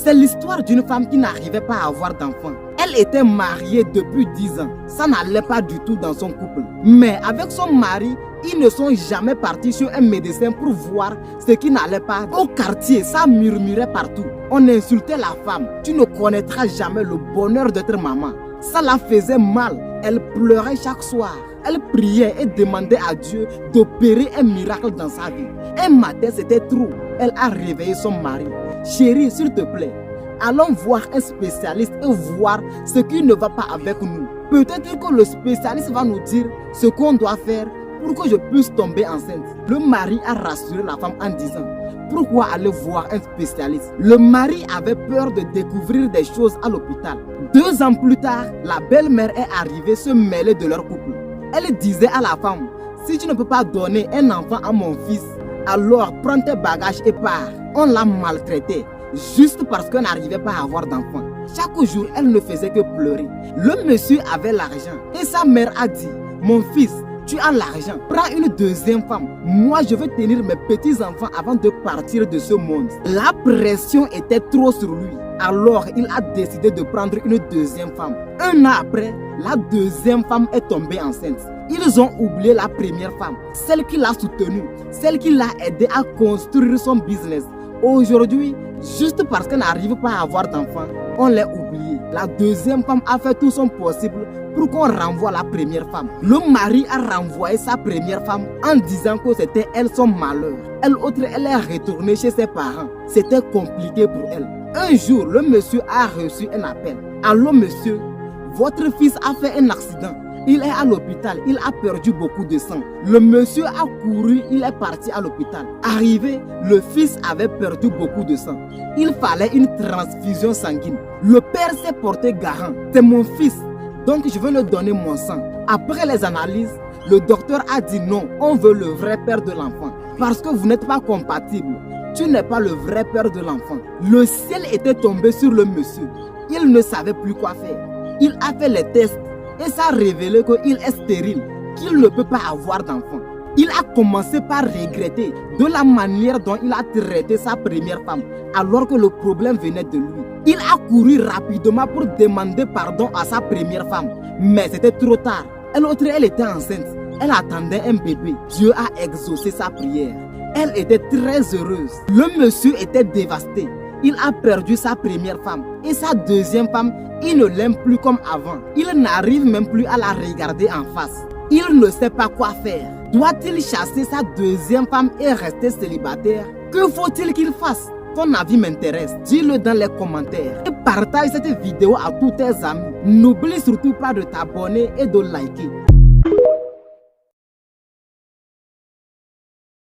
C'est l'histoire d'une femme qui n'arrivait pas à avoir d'enfant. Elle était mariée depuis 10 ans. Ça n'allait pas du tout dans son couple. Mais avec son mari, ils ne sont jamais partis chez un médecin pour voir ce qui n'allait pas. Au quartier, ça murmurait partout. On insultait la femme. Tu ne connaîtras jamais le bonheur d'être maman. Ça la faisait mal. Elle pleurait chaque soir. Elle priait et demandait à Dieu d'opérer un miracle dans sa vie. Un matin, c'était trop. Elle a réveillé son mari. Chérie, s'il te plaît, allons voir un spécialiste et voir ce qui ne va pas avec nous. Peut-être que le spécialiste va nous dire ce qu'on doit faire pour que je puisse tomber enceinte. Le mari a rassuré la femme en disant: pourquoi aller voir un spécialiste? Le mari avait peur de découvrir des choses à l'hôpital. 2 ans plus tard, la belle-mère est arrivée se mêler de leur couple. Elle disait à la femme: si tu ne peux pas donner un enfant à mon fils, alors prends tes bagages et pars. On l'a maltraitée juste parce qu'elle n'arrivait pas à avoir d'enfant. Chaque jour, elle ne faisait que pleurer. Le monsieur avait l'argent et sa mère a dit: mon fils, tu as l'argent, prends une deuxième femme. Moi, je veux tenir mes petits-enfants avant de partir de ce monde. La pression était trop sur lui. Alors, il a décidé de prendre une deuxième femme. 1 an après, la deuxième femme est tombée enceinte. Ils ont oublié la première femme, celle qui l'a soutenue, celle qui l'a aidé à construire son business. Aujourd'hui, juste parce qu'elle n'arrive pas à avoir d'enfant, on l'a oublié. La deuxième femme a fait tout son possible pour qu'on renvoie la première femme. Le mari a renvoyé sa première femme en disant que c'était elle son malheur. Elle est retournée chez ses parents. C'était compliqué pour elle. Un jour, le monsieur a reçu un appel. Allô monsieur, votre fils a fait un accident. Il est à l'hôpital, il a perdu beaucoup de sang. Le monsieur a couru, il est parti à l'hôpital. Arrivé, le fils avait perdu beaucoup de sang. Il fallait une transfusion sanguine. Le père s'est porté garant. C'est mon fils, donc je veux lui donner mon sang. Après les analyses, le docteur a dit non, on veut le vrai père de l'enfant. Parce que vous n'êtes pas compatibles. Tu n'es pas le vrai père de l'enfant. Le ciel était tombé sur le monsieur. Il ne savait plus quoi faire. Il a fait les tests. Et ça a révélé qu'il est stérile, qu'il ne peut pas avoir d'enfant. Il a commencé par regretter de la manière dont il a traité sa première femme, alors que le problème venait de lui. Il a couru rapidement pour demander pardon à sa première femme, mais c'était trop tard. Elle était enceinte, elle attendait un bébé. Dieu a exaucé sa prière. Elle était très heureuse. Le monsieur était dévasté. Il a perdu sa première femme et sa deuxième femme, il ne l'aime plus comme avant. Il n'arrive même plus à la regarder en face. Il ne sait pas quoi faire. Doit-il chasser sa deuxième femme et rester célibataire? Que faut-il qu'il fasse? Ton avis m'intéresse. Dis-le dans les commentaires. Et partage cette vidéo à tous tes amis. N'oublie surtout pas de t'abonner et de liker.